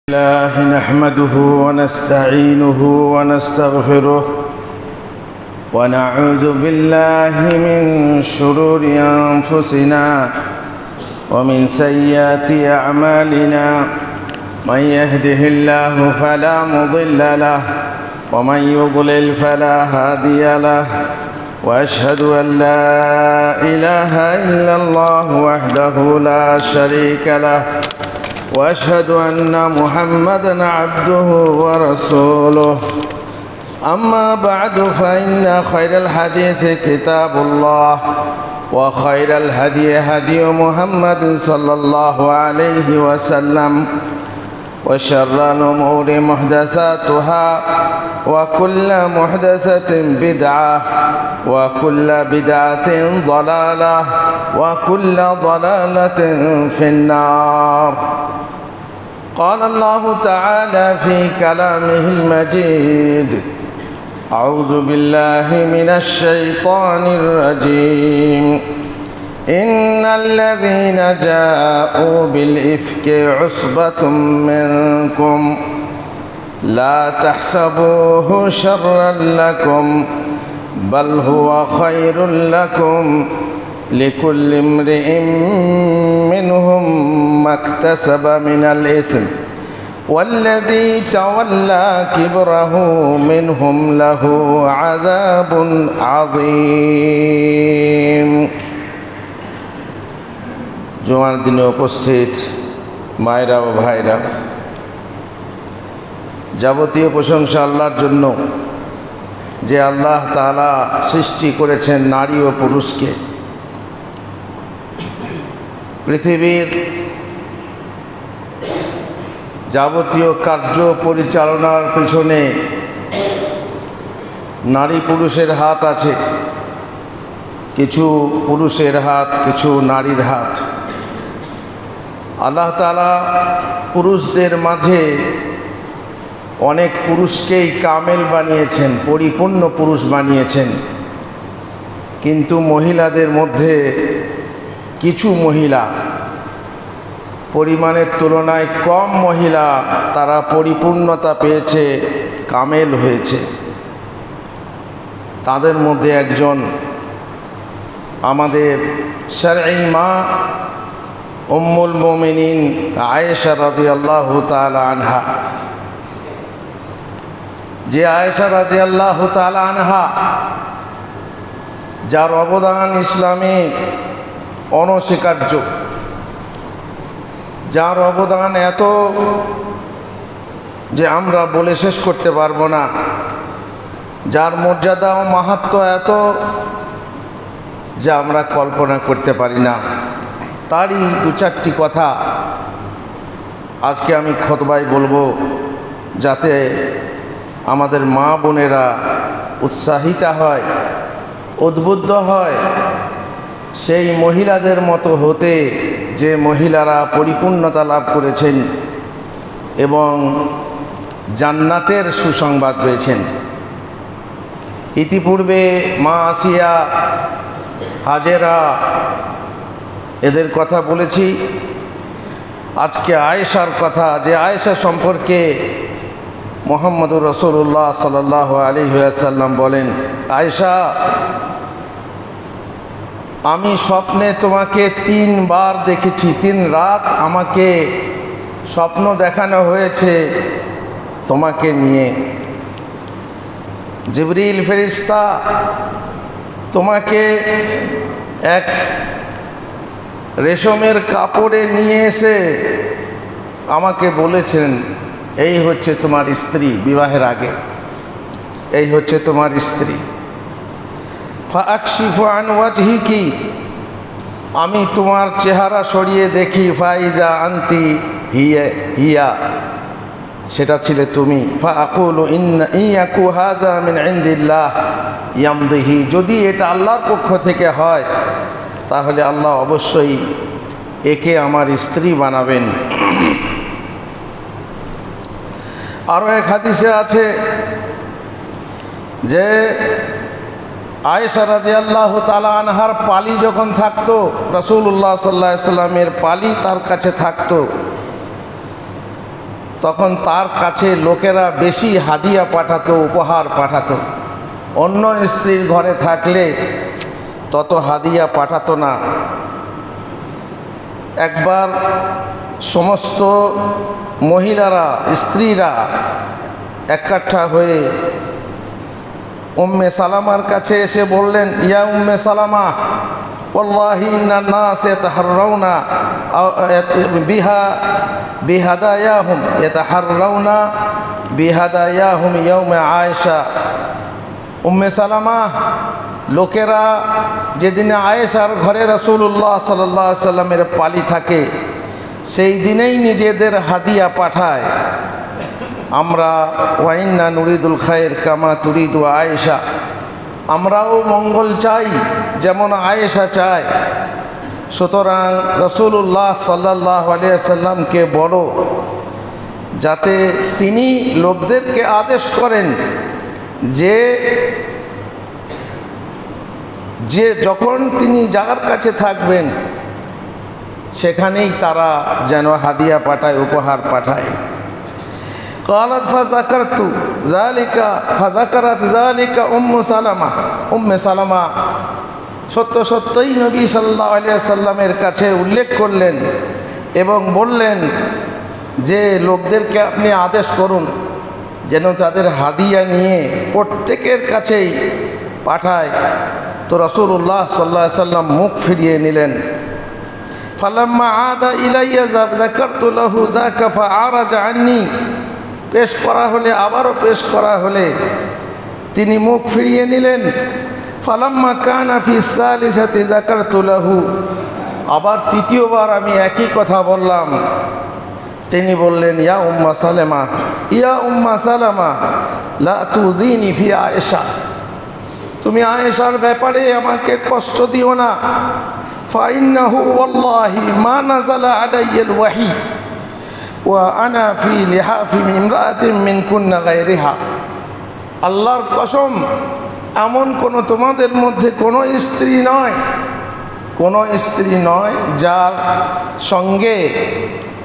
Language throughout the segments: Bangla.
الله نحمده ونستعينه ونستغفره ونعوذ بالله من شرور أنفسنا ومن سيئات أعمالنا من يهده الله فلا مضل له ومن يضلل فلا هادي له وأشهد أن لا إله إلا الله وحده لا شريك له وأشهد أن محمدًا عبده ورسوله أما بعد فإن خير الحديث كتاب الله وخير الهدي هدي محمد صلى الله عليه وسلم وشر الأمور محدثاتها وكل محدثة بدعة وكل بدعة ضلالة وكل ضلالة في النار. قال الله تعالى في كلامه المجيد: أعوذ بالله من الشيطان الرجيم. إن الذين جاءوا بالإفك عصبة منكم لا تحسبوه شرا لكم بل هو خير لكم لكل امرئ منهم ما اكتسب من الإثم والذي تولى كبره منهم له عذاب عظيم. জুমার দিনে উপস্থিত মায়েরা ও ভাইরা, যাবতীয় প্রশংসা আল্লাহর জন্য, যে আল্লাহ তাআলা সৃষ্টি করেছেন নারী ও পুরুষকে। পৃথিবীর যাবতীয় কার্য পরিচালনার পিছনে নারী পুরুষের হাত আছে, কিছু পুরুষের হাত, কিছু নারীর হাত। আল্লাহ তাআলা পুরুষদের মাঝে অনেক পুরুষকেই কামেল বানিয়েছেন, পরিপূর্ণ পুরুষ বানিয়েছেন, কিন্তু মহিলাদের মধ্যে কিছু মহিলা, পরিমাণের তুলনায় কম মহিলা, তারা পরিপূর্ণতা পেয়েছে, কামেল হয়েছে। তাদের মধ্যে একজন আমাদের শরঈ মা উম্মুল মুমিনিন আয়েশা রাদিয়াল্লাহু তাআলা আনহা। যে আয়েশা রাদিয়াল্লাহু তাআলা আনহা, যার অবদান ইসলামে অনস্বীকার্য, যার অবদান এত যে আমরা বলে শেষ করতে পারবো না, যার মর্যাদা ও মাহাত্ম্য এত যা আমরা কল্পনা করতে পারি না। তারই দু চারটি কথা আজকে আমি খুতবায় বলবো, যাতে আমাদের মা বোনেরা উৎসাহিত হয়, উদ্বুদ্ধ হয় সেই মহিলাদের মতো হতে, যে মহিলারা পরিপূর্ণতা লাভ করেছেন এবং জান্নাতের সুসংবাদ পেয়েছেন। ইতিপূর্বে মা আসিয়া, হাজেরা, এদের কথা বলেছি। আজকে আয়েশার কথা, যে আয়েশা সম্পর্কে মুহাম্মদুর রাসূলুল্লাহ সাল্লাল্লাহু আলাইহি ওয়াসাল্লাম বলেন: আয়েশা, আমি স্বপ্নে তোমাকে 3 বার দেখেছি। 3 রাত আমাকে স্বপ্ন দেখানো হয়েছে তোমাকে নিয়ে। জিবরিল ফেরেশতা তোমাকে এক রেশমের কাপড়ে নিয়ে এসে আমাকে বলেছেন, এই হচ্ছে তোমার স্ত্রী। বিবাহের আগে এই হচ্ছে তোমার স্ত্রী। ফাকশিফু আন ওয়াজহিকি, আমি তোমার চেহারা সরিয়ে দেখি, ফাইজা আনতি হিয়া, সেটা ছিলে তুমি। ফাআকুলু ইয়াকু হাযা মিন ইনদিল্লাহ ইয়ামদিহি, যদি এটা আল্লাহর পক্ষ থেকে হয় তাহলে আল্লাহ অবশ্যই একে আমার স্ত্রী বানাবেন। আরও এক হাদিসে আছে যে আয়েশা রাদিয়াল্লাহু তাআলা আনহার পালি যখন থাকতো, রাসূলুল্লাহ সাল্লাল্লাহু আলাইহি ওয়াসাল্লামের পালি তার কাছে থাকতো, তখন তার কাছে লোকেরা বেশি হাদিয়া পাঠাতো, উপহার পাঠাতো। অন্য স্ত্রীর ঘরে থাকলে তত হাদিয়া পাঠাতো না। একবার সমস্ত মহিলারা, স্ত্রীরা এককাঠা হয়ে উম্মে সালামার কাছে এসে বললেন, ইয়া উম্মে সালামা, ওয়াল্লাহি ইন্নান নাস ইয়াতাহাররাউনা বিহাদায়াহুম ইয়াউমে আয়েশা। উম্মে সালামা, লোকেরা যেদিনে আয়েশার ঘরে রাসূলুল্লাহ সাল্লাল্লাহু আলাইহি সাল্লামের পালি থাকে সেই দিনেই নিজেদের হাদিয়া পাঠায়। আমরা ওয়াইন্না নুরিদুল খায়ের কামা তুরিদু আয়েশা, আমরাও মঙ্গল চাই যেমন আয়েশা চায়। সুতরাং রাসূলুল্লাহ সাল্লাল্লাহু আলাইহি সাল্লামকে বলো যাতে তিনি লোকদেরকে আদেশ করেন যে যখন তিনি যার কাছে থাকবেন সেখানেই তারা যেন হাদিয়া পাঠায়, উপহার পাঠায়। قالت فذكرت ذلك فذكرت ذلك উম্মে সালামা সত্যই নবী সাল্লাল্লাহু আলাইহি সাল্লামের কাছে উল্লেখ করলেন এবং বললেন যে লোকদেরকে আপনি আদেশ করুন যেন তাদের হাদিয়া নিয়ে প্রত্যেকের কাছেই পাঠায়। তো রাসূলুল্লাহ সাল্লাল্লাহু আলাইহি সাল্লাম মুখ ফিরিয়ে নিলেন। ফালাম্মা আদা ইলাইয়া যাকারতু লাহু যাকা ফাআরাজা আন্নী, পেশ করা হলে, আবারও পেশ করা হলে তিনি মুখ ফিরিয়ে নিলেন। ফালাম্মা কানা ফি সালিসাতি যাকারতু লাহু, আবার তৃতীয়বার আমি একই কথা বললাম। তিনি বললেন, ইয়া উম্মা সালামা লা তুযিনি ফি আয়েশা, তুমি আয়েশার ব্যাপারে আমাকে কষ্ট দিও না। ফাইন্নাহু ওয়াল্লাহি মা নাযালা আলাইয়াল ওয়াহি ওয়া আনা ফি লিহাফি ইমরাআতিন মিনকুন্না গায়রিহা, আল্লাহর কসম এমন কোনো তোমাদের মধ্যে কোনো স্ত্রী নয় যার সঙ্গে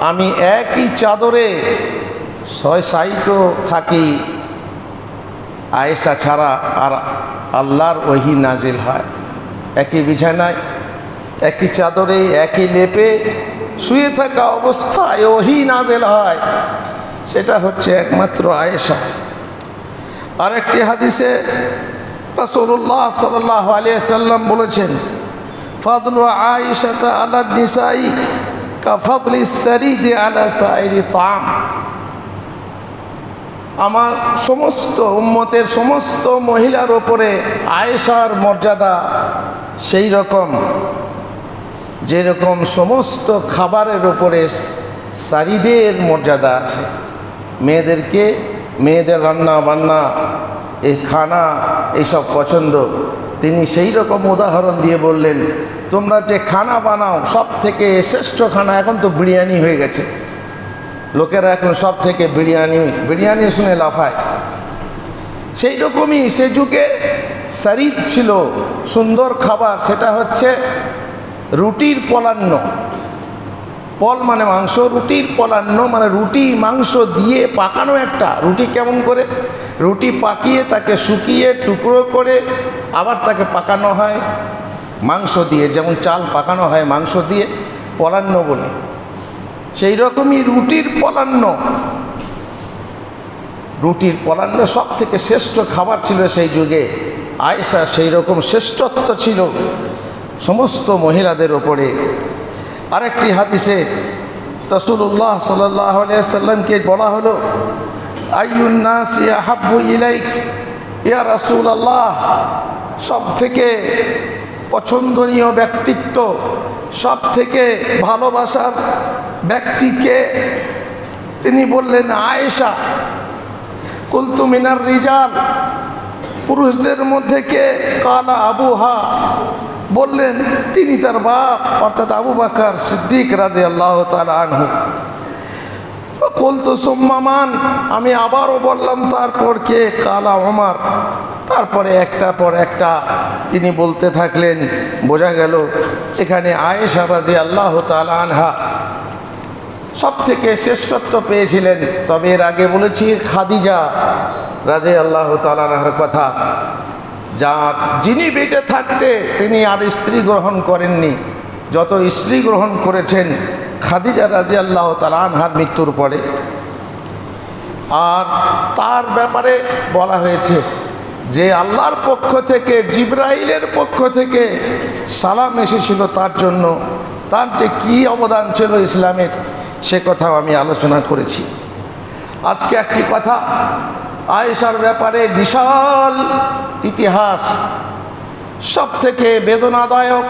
আমি একই চাদরে সাইটো থাকি আয়েশা ছাড়া, আর আল্লাহর ওহী নাজিল হয়। একই বিছানায়, একই চাদরে, একই লেপে শুয়ে থাকা অবস্থায় ওহী নাজিল হয়, সেটা হচ্ছে একমাত্র আয়েশা। আরেকটি হাদিসে রাসূলুল্লাহ সাল্লাল্লাহু আলাইহি সাল্লাম বলেছেন, ফাদলু আয়েশাতা আলা নিসাই কা ফাদলি সারিদি আলা সাইরি তাম, আমার সমস্ত উম্মতের সমস্ত মহিলার ওপরে আয়েশার মর্যাদা সেই রকম যেরকম সমস্ত খাবারের ওপরে সারিদের মর্যাদা আছে। মেয়েদের রান্না বান্না, এই খানা, এইসব পছন্দ। তিনি সেই রকম উদাহরণ দিয়ে বললেন, তোমরা যে খানা বানাও সব থেকে শ্রেষ্ঠ খানা, এখন তো বিরিয়ানি হয়ে গেছে, লোকেরা এখন সব থেকে বিরিয়ানি শুনে লাফায়। সেই রকমই সে যুগে সারিদ ছিল সুন্দর খাবার, সেটা হচ্ছে রুটির পলান্ন। পল মানে মাংস, রুটির পলান্ন মানে রুটি মাংস দিয়ে পাকানো একটা রুটি। কেমন করে রুটি পাকিয়ে তাকে শুকিয়ে টুকরো করে আবার তাকে পাকানো হয় মাংস দিয়ে, যেমন চাল পাকানো হয় মাংস দিয়ে, পলান্ন বলে। সেই রকমই রুটির পলান্ন সব থেকে শ্রেষ্ঠ খাবার ছিল সেই যুগে। আয়েশা সেই রকম শ্রেষ্ঠত্ব ছিল সমস্ত মহিলাদের ওপরে। আরেকটি হাদিসে রাসূলুল্লাহ সাল্লাল্লাহু আলাইহি সাল্লামকে বলা হলো, আইয়ুন নাসি আহাব্বু ইলাইক ইয়া রাসূলুল্লাহ, সব থেকে পছন্দনীয় ব্যক্তিত্ব, সব থেকে ভালোবাসার ব্যক্তিকে? তিনি বললেন আয়েশা। কুলতু মিনার রিজাল, পুরুষদের মধ্যে কে? কালা আবুহা, বললেন তিনি তার বাপ অর্থাৎ আবু বকর সিদ্দিক রাদিয়াল্লাহু তাআলা আনহু। কুলতু সুম্মা মান, আমি আবারও বললাম তারপর কে? কালা ওমর। তারপরে একটা পর একটা তিনি বলতে থাকলেন। বোঝা গেল এখানে আয়েশা রাদিয়াল্লাহু তাআলা আনহা সব থেকে শ্রেষ্ঠত্ব পেয়েছিলেন। তবে এর আগে বলেছি খাদিজা রাদিয়াল্লাহু তাআলা আনহার কথা, যিনি বেঁচে থাকতে তিনি আর স্ত্রী গ্রহণ করেননি, যত স্ত্রী গ্রহণ করেছেন খাদিজা রাদিয়াল্লাহু তাআলা আনহার মৃত্যুর পরে। আর তার ব্যাপারে বলা হয়েছে যে আল্লাহর পক্ষ থেকে, জিবরাইলের পক্ষ থেকে সালাম এসেছিল তার জন্য। তার যে কী অবদান ছিল ইসলামের, সে কথাও আমি আলোচনা করেছি। আজকে একটি কথা, আয়েশার ব্যাপারে বিশাল ইতিহাস, সব থেকে বেদনাদায়ক,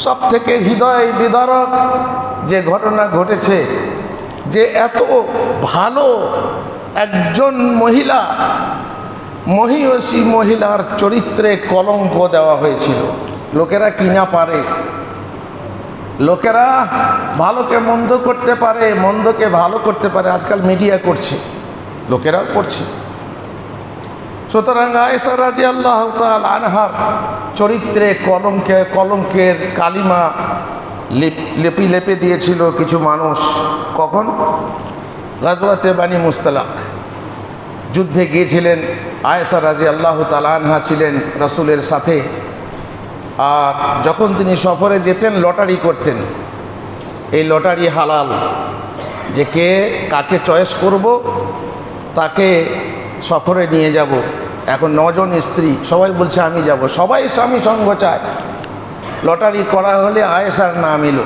সব থেকে হৃদয় বিদারক যে ঘটনা ঘটেছে, যে এত ভালো একজন মহিলা, মহিয়সী মহিলার চরিত্রে কলঙ্ক দেওয়া হয়েছিল। লোকেরা কি না পারে, লোকেরা ভালোকে মন্দ করতে পারে, মন্দকে ভালো করতে পারে, আজকাল মিডিয়া করছে, লোকেরাও করছে। সুতরাং আয়েশা রাদিয়াল্লাহু তাআলা আনহার চরিত্রে কলঙ্কের কালিমা লেপে দিয়েছিল কিছু মানুষ। কখন? গাজওয়াতে বানি মুস্তালাক, যুদ্ধে গিয়েছিলেন আয়েশা রাদিয়াল্লাহু তাআলা আনহা, ছিলেন রাসূলের সাথে। আর যখন তিনি সফরে যেতেন লটারি করতেন। এই লটারি হালাল, যে কে কাকে চয়েস করব তাকে সফরে নিয়ে যাব। এখন 9 জন স্ত্রী, সবাই বলছে আমি যাব, সবাই স্বামী সঙ্গ চায়। লটারি করা হলে আয়েশার নাম এলো।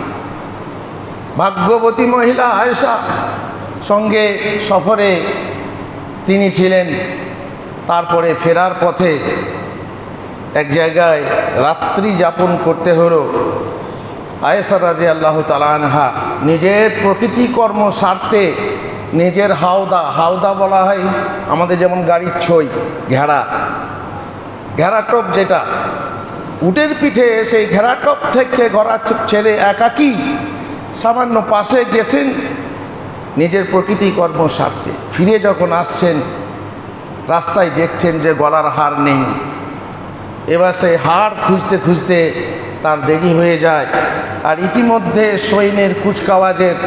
ভাগ্যবতী মহিলা আয়েশা সঙ্গে সফরে তিনি ছিলেন। তারপরে ফেরার পথে এক জায়গায় রাত্রি যাপন করতে হলো। আয়েশা রাদিয়াল্লাহু তাআলা আনহা নিজের প্রকৃতি কর্ম সারতে নিজের হাওদা বলা হয় আমাদের যেমন গাড়ির ছই, ঘেরাটোপ, যেটা উটের পিঠে, সেই ঘেরাটোপ থেকে ঘোড়া ছেড়ে একাকী সামান্য পাশে গেছেন নিজের প্রকৃতি কর্ম সারতে। ফিরে যখন আসছেন রাস্তায় দেখছেন যে গলার হার নেই। এবার সেই হার খুঁজতে খুঁজতে তার দেরি হয়ে যায়। আর ইতিমধ্যে সৈন্যের কুচকাওয়াজের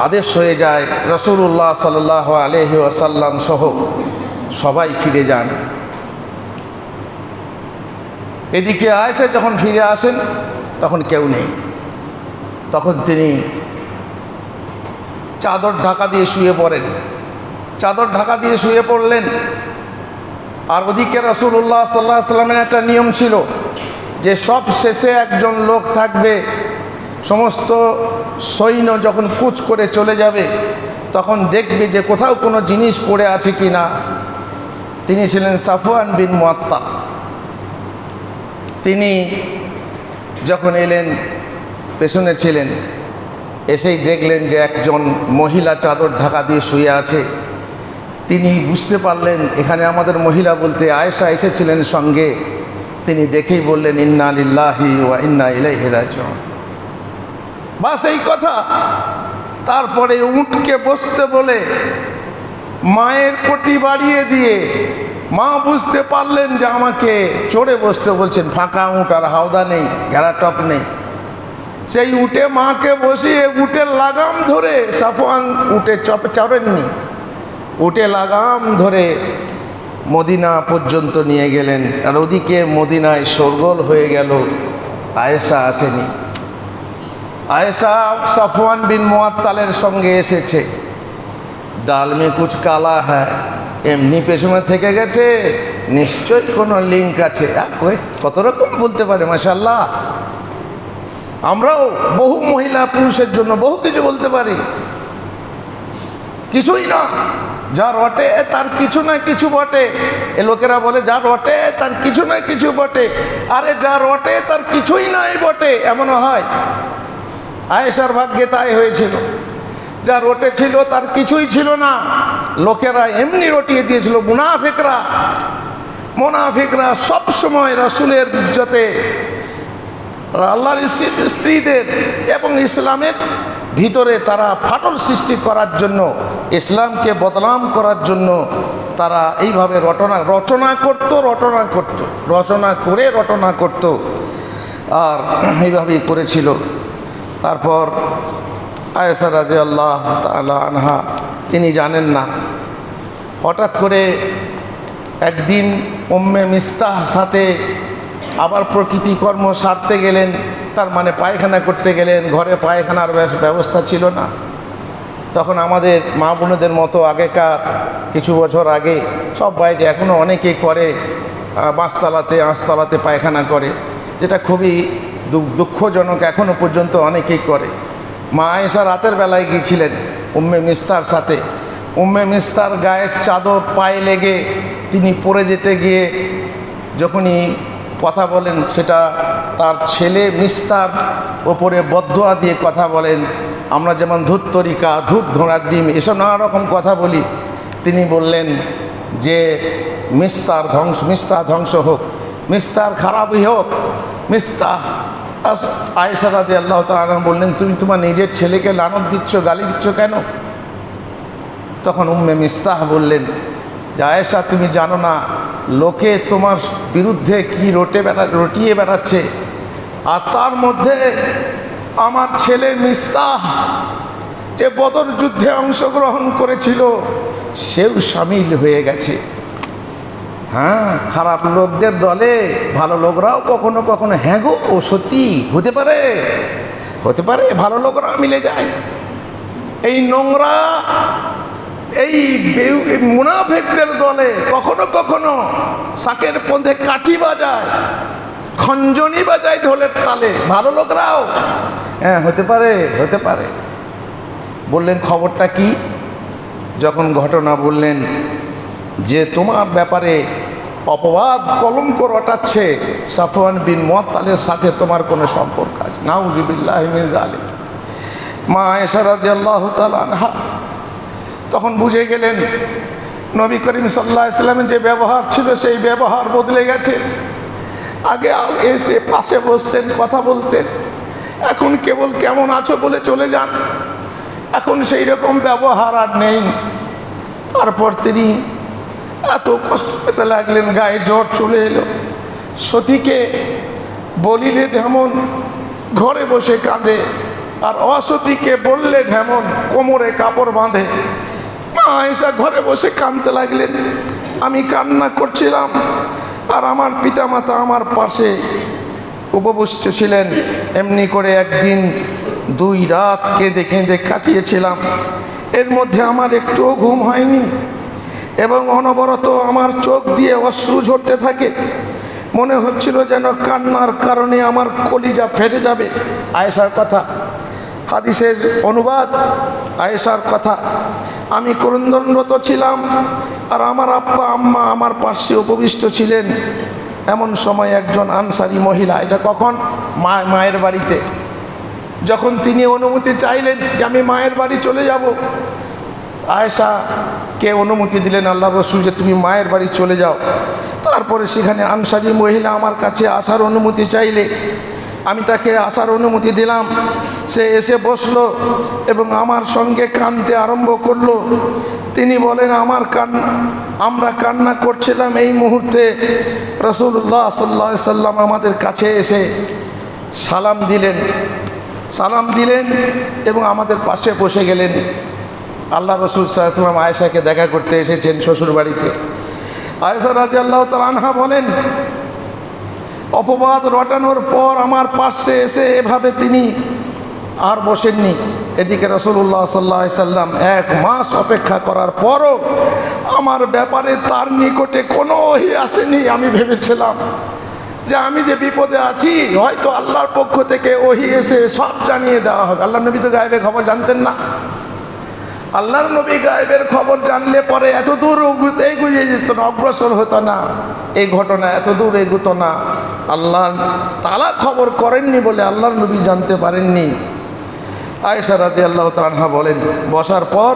আদেশ হয়ে যায়, রাসূলুল্লাহ সাল্লাল্লাহু আলাইহি ওয়াসাল্লাম সহ সবাই ফিরে যান। এদিকে আয়েশা যখন ফিরে আসেন তখন কেউ নেই। তখন তিনি চাদর ঢাকা দিয়ে শুয়ে পড়েন। চাদর ঢাকা দিয়ে শুয়ে পড়লেন। আর ওদিকে রাসূলুল্লাহ সাল্লাল্লাহু আলাইহি ওয়াসাল্লামের একটা নিয়ম ছিল যে সব শেষে একজন লোক থাকবে। সমস্ত সৈন্য যখন কুচ করে চলে যাবে তখন দেখবে যে কোথাও কোনো জিনিস পড়ে আছে কি না। তিনি ছিলেন সাফওয়ান বিন মুআত্তাল। তিনি যখন এলেন, পেছনে ছিলেন, এসেই দেখলেন যে একজন মহিলা চাদর ঢাকা দিয়ে শুয়ে আছে। তিনি বুঝতে পারলেন এখানে আমাদের মহিলা বলতে আয়েশা এসেছিলেন সঙ্গে। তিনি দেখেই বললেন ইন্না লিল্লাহি ওয়া ইন্না ইলাইহি রাজিউন। বাস এই কথা। তারপরে উটকে বসতে বলে মায়ের পটি বাড়িয়ে দিয়ে মা বুঝতে পারলেন যে আমাকে চড়ে বসতে বলছেন। ফাঁকা উট, আর হাওদা নেই, ঘেরাটপ নেই। সেই উটে মাকে বসিয়ে উটের লাগাম ধরে, সাফওয়ান উটে চড়েননি, উটে লাগাম ধরে মদিনা পর্যন্ত নিয়ে গেলেন। আর ওদিকে মদিনায় শোরগোল হয়ে গেল, আয়েশা আসেনি। আয়েশা সাফওয়ান বিন মুআত্তালের সঙ্গে এসেছে। ডাল মে কুছ কালা হ্যায়, এমনি পেছনে থেকে গেছে, নিশ্চয়ই কোনো লিঙ্ক আছে। কত রকম বলতে পারে, মাশাআল্লাহ। আমরাও বহু মহিলা পুরুষের জন্য বহু কিছু বলতে পারি। কিছুই না, যা রটে তার কিছু না কিছু বটে। এ লোকেরা বলে যা রটে তার কিছু না কিছু বটে। আরে যা রটে তার কিছুই নাই বটে, এমনও হয়। আয়েশার ভাগ্যে তাই হয়েছিল। যা রটে ছিল তার কিছুই ছিল না, লোকেরা এমনি রটিয়ে দিয়েছিল। মুনাফিকরা সবসময় রাসূলের ইজ্জতে, আল্লাহর স্ত্রীদের এবং ইসলামের ভিতরে তারা ফাটল সৃষ্টি করার জন্য, ইসলামকে বদনাম করার জন্য তারা এইভাবে রচনা করত আর এইভাবেই করেছিল। তারপর আয়েশা রাদিয়াল্লাহু তাআলা আনহা তিনি জানেন না। হঠাৎ করে একদিন উম্মে মিস্তাহর সাথে আবার প্রকৃতি কর্ম সারতে গেলেন, তার মানে পায়খানা করতে গেলেন। ঘরে পায়খানার ব্যবস্থা ছিল না। তখন আমাদের মা বোনদের মতো আগেকার কিছু বছর আগে সব বাইরে এখনও অনেকেই করে, আঁশতলাতে পায়খানা করে, যেটা খুবই দুঃখজনক। এখনও পর্যন্ত অনেকেই করে। মা আয়েশা রাতের বেলায় গিয়েছিলেন উম্মে মিস্তার সাথে। উম্মে মিস্তার গায়ের চাদর পায়ে লেগে তিনি পড়ে যেতে গিয়ে যখনই কথা বলেন, সেটা তার ছেলে মিস্তার ওপরে বদদোয়া দিয়ে কথা বলেন। আমরা যেমন ধূত তরিকা, ধূত ঘোড়ার ডিম, এসব নানা রকম কথা বলি। তিনি বললেন যে মিস্তার ধ্বংস হোক, মিস্তার খারাপই হোক, মিস্তাহ। আয়েশা রাদিয়াল্লাহু তাআলা বললেন, তুমি তোমার নিজের ছেলেকে লানত দিচ্ছ, গালি দিচ্ছ কেন? তখন উম্মে মিস্তাহ বললেন যে আয়েশা, তুমি জানো না লোকে তোমার বিরুদ্ধে কি রটিয়ে বেড়াচ্ছে, আর তার মধ্যে আমার ছেলে মিস্তাহ যে বদর যুদ্ধে অংশগ্রহণ করেছিল সেও সামিল হয়ে গেছে। হ্যাঁ, খারাপ লোকদের দলে ভালো লোকরাও কখনো কখনো, হ্যাঁ গো ও সত্যি হতে পারে ভালো লোকরা মিলে যায়। এই নোংরা এই মুনাফিকদের দলে কখনো কখনো শাকের পথে কাঠি বাজায়, খঞ্জনি বাজায় ঢোলের তালে, ভালো লোকরাও। হ্যাঁ, হতে পারে। বললেন খবরটা কি? যখন ঘটনা বললেন যে তোমার ব্যাপারে অপবাদ কলঙ্ক রটাচ্ছে সাফওয়ান বিন মুআত্তালের সাথে তোমার কোনো সম্পর্ক আছে। নাউযুবিল্লাহি মিন যালিক। মা আয়েশা রাদিয়াল্লাহু তাআলা আনহা তখন বুঝে গেলেন নবী করিম সাল্লাল্লাহু আলাইহি ওয়াসাল্লামের যে ব্যবহার ছিল সেই ব্যবহার বদলে গেছে। আগে এসে পাশে বসতেন, কথা বলতেন, এখন কেবল কেমন আছো বলে চলে যান। এখন সেই রকম ব্যবহার আর নেই। তারপর তিনি এত কষ্ট পেতে লাগলেন, গায়ে জ্বর চলে এলো। সতীকে বলিলে ঢেমন ঘরে বসে কাঁদে, আর অসতীকে বললে ঢেমন কোমরে কাপড় বাঁধে। মা আয়েশা ঘরে বসে কাঁদতে লাগলেন। আমি কান্না করছিলাম, আর আমার পিতামাতা আমার পাশে উপবিষ্ট ছিলেন। এমনি করে একদিন 2 রাত কেঁদে কেঁদে কাটিয়েছিলাম। এর মধ্যে আমার একটুও ঘুম হয়নি, এবং অনবরত আমার চোখ দিয়ে অশ্রু ঝরতে থাকে। মনে হচ্ছিল যেন কান্নার কারণে আমার কলিজা ফেটে যাবে। আয়েশার কথা, হাদিসের অনুবাদ, আয়েশার কথা। আমি ক্রন্দনরত ছিলাম, আর আমার আব্বা আম্মা আমার পাশে উপবিষ্ট ছিলেন। এমন সময় একজন আনসারী মহিলা, এটা কখন? মায়ের বাড়িতে, যখন তিনি অনুমতি চাইলেন যে আমি মায়ের বাড়ি চলে যাব, আয়েশাকে অনুমতি দিলেন আল্লাহর রাসূল যে তুমি মায়ের বাড়ি চলে যাও। তারপরে সেখানে আনসারী মহিলা আমার কাছে আসার অনুমতি চাইলে আমি তাকে আসার অনুমতি দিলাম। সে এসে বসলো এবং আমার সঙ্গে কাঁদতে আরম্ভ করলো। তিনি বলেন আমরা কান্না করছিলাম, এই মুহূর্তে রাসূলুল্লাহ সাল্লাল্লাহু আলাইহি সাল্লাম আমাদের কাছে এসে সালাম দিলেন এবং আমাদের পাশে বসে গেলেন। আল্লাহ রাসূল সাল্লাল্লাহু আলাইহি ওয়াসাল্লাম আয়েশাকে দেখা করতে এসেছেন শ্বশুর বাড়িতে। আয়েশা রাদিয়াল্লাহু তাআলা আনহা বলেন, অপবাদ রটানোর পর আমার পাশে এসে এভাবে তিনি আর বসেননি। এদিকে রাসূলুল্লাহ সাল্লাল্লাহু আলাইহি সাল্লাম 1 মাস অপেক্ষা করার পরও আমার ব্যাপারে তার নিকটে কোনো ওহী আসেনি। আমি ভেবেছিলাম যে আমি যে বিপদে আছি, হয়তো আল্লাহর পক্ষ থেকে ওহী এসে সব জানিয়ে দেওয়া হবে। আল্লাহর নবী তো গায়েবের খবর জানতেন না। আল্লাহর নবী গায়েবের খবর জানলে পরে এত দূর এগিয়ে যেত না, অগ্রসর হতো না, এই ঘটনা এত দূর এগোতো না। আল্লাহ তাআলা খবর করেননি বলে আল্লাহর নবী জানতে পারেননি। আয়েশা রাদিয়াল্লাহু তাআলা আনহা বলেন, বসার পর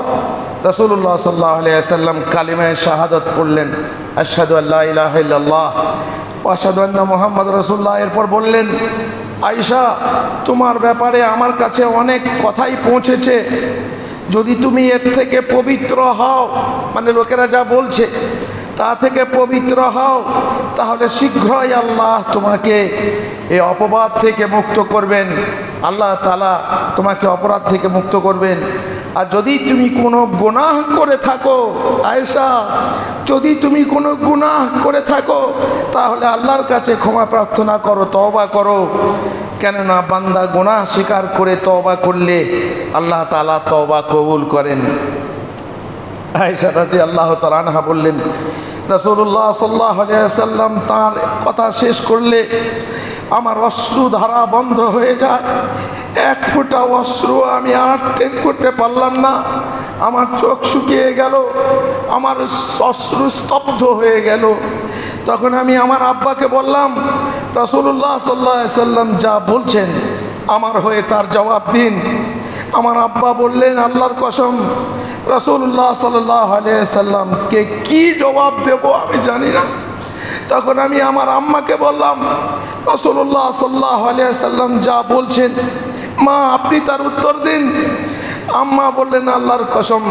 রাসূলুল্লাহ সাল্লাল্লাহু আলাইহি ওয়াসাল্লাম কালিমায়ে শাহাদাত পড়লেন, আশহাদু আল্লা ইলাহা ইল্লাল্লাহ ওয়া আশহাদু আন্না মুহাম্মাদুর রাসূলুল্লাহ। এরপর বললেন, আয়েশা, তোমার ব্যাপারে আমার কাছে অনেক কথাই পৌঁছেছে। যদি তুমি এর থেকে পবিত্র হও, মানে লোকেরা যা বলছে তা থেকে পবিত্র হও, তাহলে শীঘ্রই আল্লাহ তোমাকে এই অপবাদ থেকে মুক্ত করবেন। আল্লাহ তাআলা তোমাকে অপরাধ থেকে মুক্ত করবেন। আর যদি তুমি কোনো গুনাহ করে থাকো, আয়েশা, যদি তুমি কোনো গুনাহ করে থাকো তাহলে আল্লাহর কাছে ক্ষমা প্রার্থনা করো, তওবা করো। কেননা বান্দা গুনাহ স্বীকার করে তওবা করলে আল্লাহ তাআলা তওবা কবুল করেন। আয়েশা রাদিয়াল্লাহু তাআলা আনহা বললেন, রাসূলুল্লাহ সাল্লাল্লাহু আলাইহি ওয়াসাল্লাম তার কথা শেষ করলে আমার অশ্রুধারা বন্ধ হয়ে যায়। এক ফোঁটা অশ্রু আমি আর টের করতে পারলাম না। আমার চোখ শুকিয়ে গেল, আমার অশ্রু স্তব্ধ হয়ে গেল। তখন আমি আমার আব্বাকে বললাম, রাসূলুল্লাহ সাল্লাল্লাহু আলাইহি ওয়াসাল্লাম যা বলছেন আমার হয়ে তার জবাব দিন। আমার আব্বা বললেন, আল্লাহর কসম, রাসূলুল্লাহ সাল্লাল্লাহু আলাইহি ওয়াসাল্লামকে কি জবাব দেব আমি জানি না। তখন আমি আমার আম্মাকে বললাম, রাসূলুল্লাহ সাল্লাল্লাহু আলাইহি ওয়াসাল্লাম যা বলছেন মা আপনি তার উত্তর দিন। আম্মা বললেন, আল্লাহর কসম,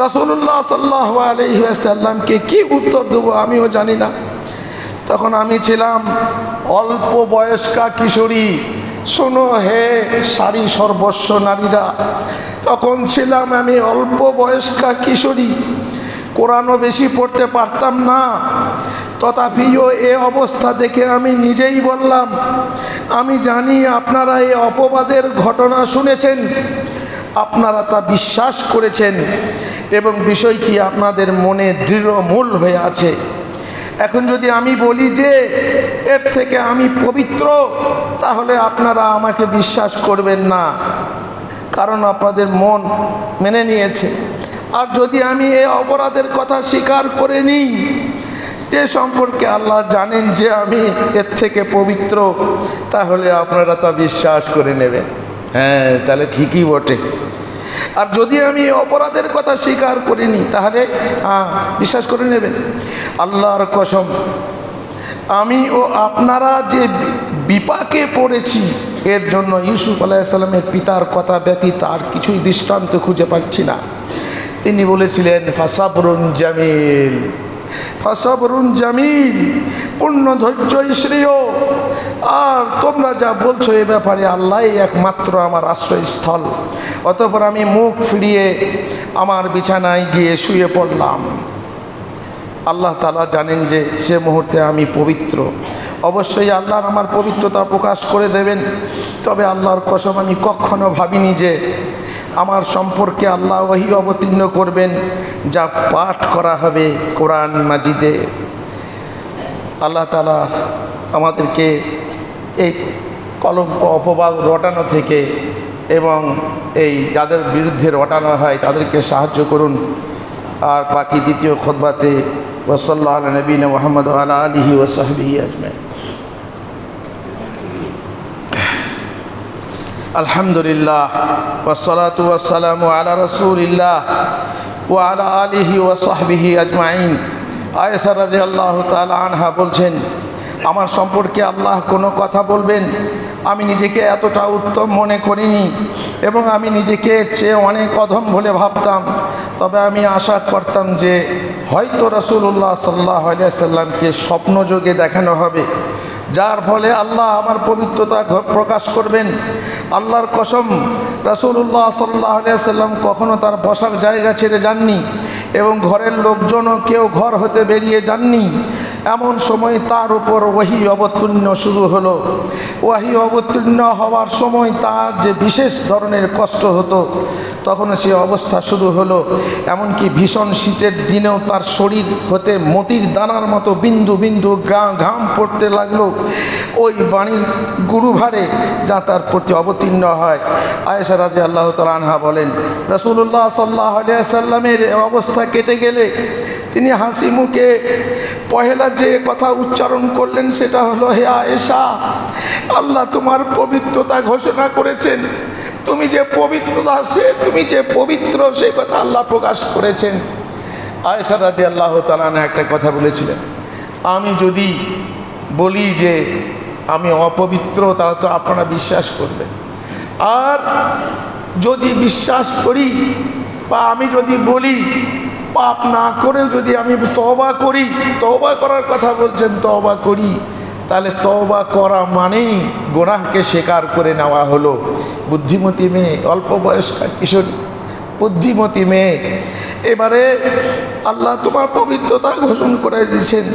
রাসূলুল্লাহ সাল্লাল্লাহু আলাইহি ওয়াসাল্লামকে কি উত্তর দেব আমিও জানি না। তখন আমি ছিলাম অল্প বয়স্কা কিশোরী। শোনো হে সারি সর্বস্ব নারীরা, তখন ছিলাম আমি অল্প বয়স্কা কিশোরী, কোরআনও বেশি পড়তে পারতাম না। তথাপিও এ অবস্থা দেখে আমি নিজেই বললাম, আমি জানি আপনারা এই অপবাদের ঘটনা শুনেছেন, আপনারা তা বিশ্বাস করেছেন এবং বিষয়টি আপনাদের মনে দৃঢ়মূল হয়ে আছে। এখন যদি আমি বলি যে এর থেকে আমি পবিত্র, তাহলে আপনারা আমাকে বিশ্বাস করবেন না, কারণ আপনাদের মন মেনে নিয়েছে। আর যদি আমি এই অপরাধের কথা স্বীকার করে নিই, যে সম্পর্কে আল্লাহ জানেন যে আমি এর থেকে পবিত্র, তাহলে আপনারা তা বিশ্বাস করে নেবেন। হ্যাঁ, তাহলে ঠিকই বটে। আর যদি আমি অপরাধের কথা স্বীকার করিনি, তাহলে বিশ্বাস করে নেবেন। আল্লাহর কসম, আমি ও আপনারা যে বিপাকে পড়েছি এর জন্য ইউসুফ আলাইহিস সালামের পিতার কথা ব্যতীত আর কিছুই দৃষ্টান্ত খুঁজে পাচ্ছি না। তিনি বলেছিলেন, ফাসাবরুন জামিল, ফাসাবরুন জামিল, পূর্ণ ধৈর্যই শ্রেয়। আর তোমরা যা বলছো এ ব্যাপারে আল্লাহই একমাত্র আমার আশ্রয়স্থল। অতঃপর আমি মুখ ফিরিয়ে আমার বিছানায় গিয়ে শুয়ে পড়লাম। আল্লাহ তাআলা জানেন যে সে মুহূর্তে আমি পবিত্র। অবশ্যই আল্লাহর আমার পবিত্রতা প্রকাশ করে দেবেন। তবে আল্লাহর কসম, আমি কখনো ভাবিনি যে আমার সম্পর্কে আল্লাহ ওহী অবতীর্ণ করবেন, যা পাঠ করা হবে কোরআন মাজিদে। আল্লাহ তাআলা আমাদেরকে এই কলঙ্ক অপবাদ রটানো থেকে এবং এই যাদের বিরুদ্ধে রটানো হয় তাদেরকে সাহায্য করুন। আর বাকি দ্বিতীয় খুতবাতে ওয়াসাল্লাল্লাহু আলা নবিয়িনা মুহাম্মদ ওয়া আলা আলিহি ওয়া সাহবিহি আজমাইন। আলহামদুলিল্লাহ ওয়াসসালাতু ওয়াসসালামু আলা রাসূলিল্লাহ ওয়া আলা আলিহি ওয়া সাহবিহি আজমাইন। আয়েশা রাদিয়াল্লাহু তাআলা আনহা বলছেন, আমার সম্পর্কে আল্লাহ কোনো কথা বলবেন আমি নিজেকে এতটা উত্তম মনে করিনি এবং আমি নিজেকে এর চেয়ে অনেক অধম বলে ভাবতাম। তবে আমি আশা করতাম যে হয়তো রাসূলুল্লাহ সাল্লাল্লাহু আলাইহি ওয়াসাল্লামকে স্বপ্নযোগে দেখানো হবে, যার ফলে আল্লাহ আমার পবিত্রতা প্রকাশ করবেন। আল্লাহর কসম, রাসূলুল্লাহ সাল্লাল্লাহু আলাইহি ওয়াসাল্লাম কখনো তার বসার জায়গা ছেড়ে যাননি এবং ঘরের লোকজনও কেউ ঘর হতে বেরিয়ে যাননি। এমন সময় তার উপর ওহী অবতীর্ণ শুরু হলো। ওহী অবতীর্ণ হওয়ার সময় তার যে বিশেষ ধরনের কষ্ট হতো, তখন সে অবস্থা শুরু হলো। এমনকি ভীষণ শীতের দিনেও তার শরীর হতে মতির দানার মতো বিন্দু বিন্দু ঘাম পড়তে লাগলো ওই বাণীর গুরুভারে, যা তার প্রতি অবতীর্ণ হয়। আয়েশা রাদিয়াল্লাহু তাআলা আনহা বলেন, রাসূলুল্লাহ সাল্লাল্লাহু আলাইহি ওয়াসাল্লামের অবস্থা কেটে গেলে তিনি হাসি মুখে পহেলা যে কথা উচ্চারণ করলেন সেটা হলো, হে আয়েশা, আল্লাহ তোমার পবিত্রতা ঘোষণা করেছেন। তুমি যে পবিত্র সে কথা আল্লাহ প্রকাশ করেছেন। আয়েশা রাদিয়াল্লাহু তাআলা আনহা একটা কথা বলেছিলেন, আমি যদি বলি যে আমি অপবিত্র তাহলে তো আপনারা বিশ্বাস করবেন, আর যদি বিশ্বাস করি বা আমি যদি বলি পাপ না করে যদি আমি তওবা করি, তওবা করার কথা বলছেন, তওবা করি, তাহলে তওবা করা মানেই গুনাহকে স্বীকার করে নেওয়া হলো। বুদ্ধিমতী মেয়ে, অল্প বয়স্কা কিশোরী, বুদ্ধিমতী মেয়ে, এবারে আল্লাহ তোমার পবিত্রতা ঘোষণা করে দিয়েছেন।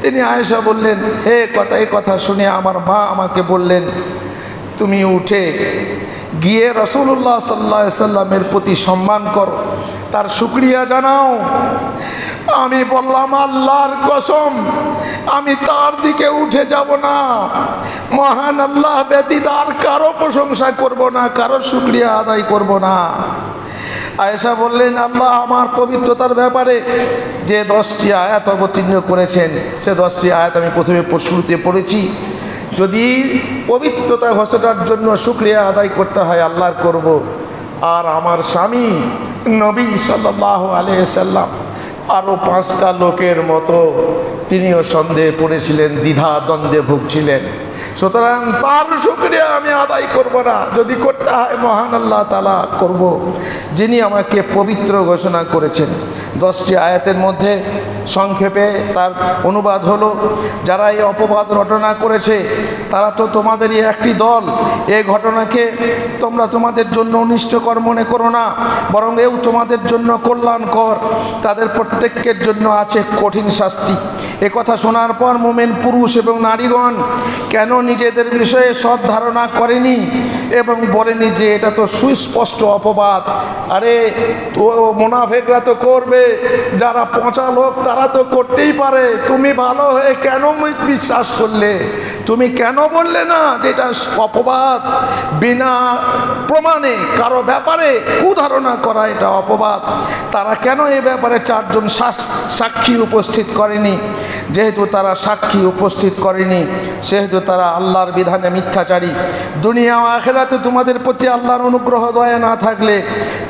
তিনি আয়েশা বললেন, হে এই কথা শুনে আমার মা আমাকে বললেন, তুমি উঠে গিয়ে রাসূলুল্লাহ সাল্লাল্লাহু আলাইহি সাল্লামের প্রতি সম্মান করো, তার শুকরিয়া জানাও। আমি বললাম, আল্লাহর কসম আমি তার দিকে উঠে যাব না, মহান আল্লাহ ব্যতীত আর কারো প্রশংসা করব না, কারো শুকরিয়া আদায় করব না। আয়েশা বললেন, আল্লাহ আমার পবিত্রতার ব্যাপারে যে 10টি আয়াত অবতীর্ণ করেছেন, সে 10টি আয়াত আমি প্রথমে শুরুতে পড়েছি। যদি পবিত্রতা ঘোষণার জন্য শুকরিয়া আদায় করতে হয় আল্লাহর করব। আর আমার স্বামী নবী সাল্লাল্লাহু আলাইহি সাল্লাম আরও 5টা লোকের মতো তিনিও সন্দেহে পড়েছিলেন, দ্বিধা দ্বন্দ্বে ভুগছিলেন। সুতরাং তার শুকরিয়া আমি আদায় করব না, যদি করতে হয় মহান আল্লাহ তাআলা করব, যিনি আমাকে পবিত্র ঘোষণা করেছেন। 10টি আয়াতের মধ্যে সংক্ষেপে তার অনুবাদ হলো, যারা এই অপবাদ রটনা করেছে তারা তো তোমাদেরই একটি দল। এই ঘটনাকে তোমরা তোমাদের জন্য অনিষ্টকর মনে করো না, বরং এও তোমাদের জন্য কল্যাণকর। তাদের প্রত্যেকের জন্য আছে কঠিন শাস্তি। এ কথা শোনার পর মুমিন পুরুষ এবং নারীগণ কেন নিজেদের বিষয়ে সৎ ধারণা করেনি এবং বলেনি যে এটা তো সুস্পষ্ট অপবাদ। আরে তো মুনাফিকরা তো করবে, যারা পচা লোক তারা তো করতেই পারে, তুমি ভালো হয়ে কেন বিশ্বাস করলে? তুমি কেন বললে না যে এটা অপবাদ? বিনা প্রমাণে কারো ব্যাপারে কুধারণা করা এটা অপবাদ। তারা কেন এই ব্যাপারে 4 জন সাক্ষী উপস্থিত করেনি? যেহেতু তারা সাক্ষী উপস্থিত করেনি, সেহেতু তারা আল্লাহর বিধানে মিথ্যাচারী। দুনিয়া ও আখিরাতে তোমাদের প্রতি আল্লাহর অনুগ্রহ দয়া না থাকলে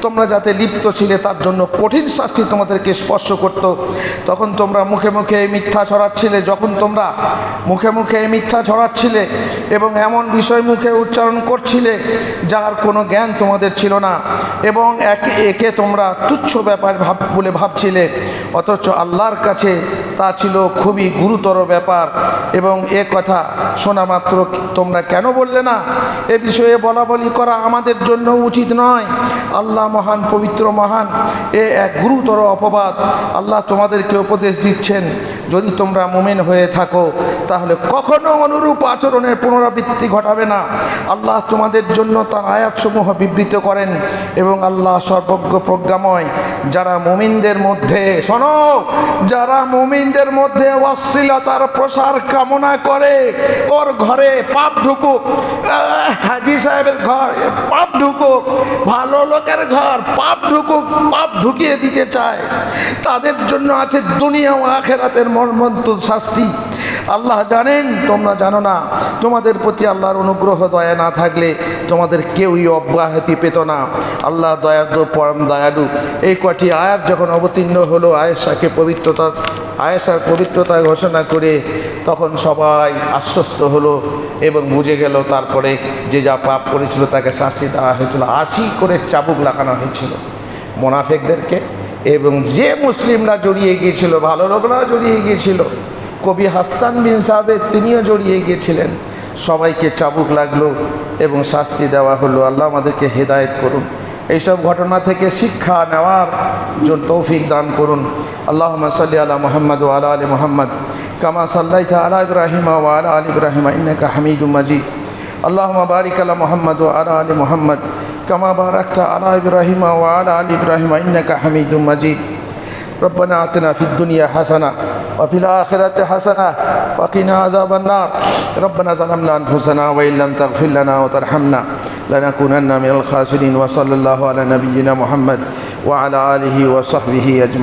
তোমরা যাতে লিপ্ত ছিলে তার জন্য কঠিন শাস্তি তোমাদেরকে স্পর্শ করত। তখন তোমরা মুখে মুখে এই মিথ্যা ছড়াচ্ছিলে, যখন তোমরা মুখে মুখে এই মিথ্যা ছড়াচ্ছিলে এবং এমন বিষয় মুখে উচ্চারণ করছিলে যার কোনো জ্ঞান তোমাদের ছিল না, এবং একে তোমরা তুচ্ছ ব্যাপার বলে ভাবছিলে, অথচ আল্লাহর কাছে তা ছিল খুবই গুরুতর ব্যাপার। এবং এ কথা শোনা মাত্র তোমরা কেন বললে না? এ বিষয়ে বলাবলি করা আমাদের জন্য উচিত নয়। আল্লাহ মহান, পবিত্র, মহান। এ এক গুরুতর অপবাদ। আল্লাহ তোমাদেরকে উপদেশ দিচ্ছেন, যদি তোমরা মুমিন হয়ে থাকো তাহলে কখনো অনুরূপ আচরণের পুনরাবৃত্তি ঘটাবে না। আল্লাহ তোমাদের জন্য তার আয়াতসমূহ বিবৃত করেন এবং আল্লাহ সর্বজ্ঞ প্রজ্ঞাময়। যারা মুমিনদের মধ্যে, শোনো, যারা মুমিনদের মধ্যে অশ্লীলতার প্রসার কামনা করে, ওর ঘরে পাপ ঢুকুক, হাজি সাহেবের ঘর পাপ ঢুকুক, ভালো লোকের ঘর পাপ ঢুকুক, পাপ ঢুকিয়ে দিতে চায়, তাদের জন্য আছে দুনিয়া ও আখিরাতের মর্মন্তুদ শাস্তি। আল্লাহ জানেন, তোমরা জানো না। তোমাদের প্রতি আল্লাহর অনুগ্রহ দয়া না থাকলে তোমাদের কেউই অব্যাহতি পেত না। আল্লাহ দয়ার্দ, পরম দয়ালু। এই কটি আয়াত যখন অবতীর্ণ হলো, আয়েশার পবিত্রতা ঘোষণা করে, তখন সবাই আশ্বস্ত হলো এবং বুঝে গেল। তারপরে যে যা পাপ করেছিল তাকে শাস্তি দেওয়া হয়েছিল। 80 করে চাবুক লাগানো হয়েছিল মুনাফিকদেরকে, এবং যে মুসলিমরা জড়িয়ে গিয়েছিল, ভালো লোকরাও জড়িয়ে গিয়েছিল। কবি হাসান বিন সাবিত তিনিও জড়িয়ে গিয়েছিলেন। সবাইকে চাবুক লাগলো এবং শাস্তি দেওয়া হলো। আল্লাহ আমাদেরকে হেদায়েত করুন, এইসব ঘটনা থেকে শিক্ষা নেওয়ার জন্য তৌফিক দান করুন। আল্লাহুম্মা সাল্লি আলা মুহাম্মদ ওয়া আলা আলি মুহাম্মদ কামা সাল্লাইতা আলা ইব্রাহিম ওয়া আলা আলি ইব্রাহিম ইন্নাকা হামিদুম মাজিদ। আল্লাহুম্মা বারিক আলা মুহাম্মদ ওয়া আলা আলি মুহাম্মদ কামা বারাকতা আলা ইব্রাহিম ওয়া আলা আলি ইব্রাহিম ইন্নাকা হামিদুম মাজিদ। ربنا آتنا في الدنيا حسنة وفي الآخرة حسنة وقنا عذاب النار. ربنا ظلمنا أنفسنا وإن لم تغفر لنا وترحمنا لنكونن من الخاسرين. وصلى الله على نبينا محمد وعلى آله وصحبه أجمعين.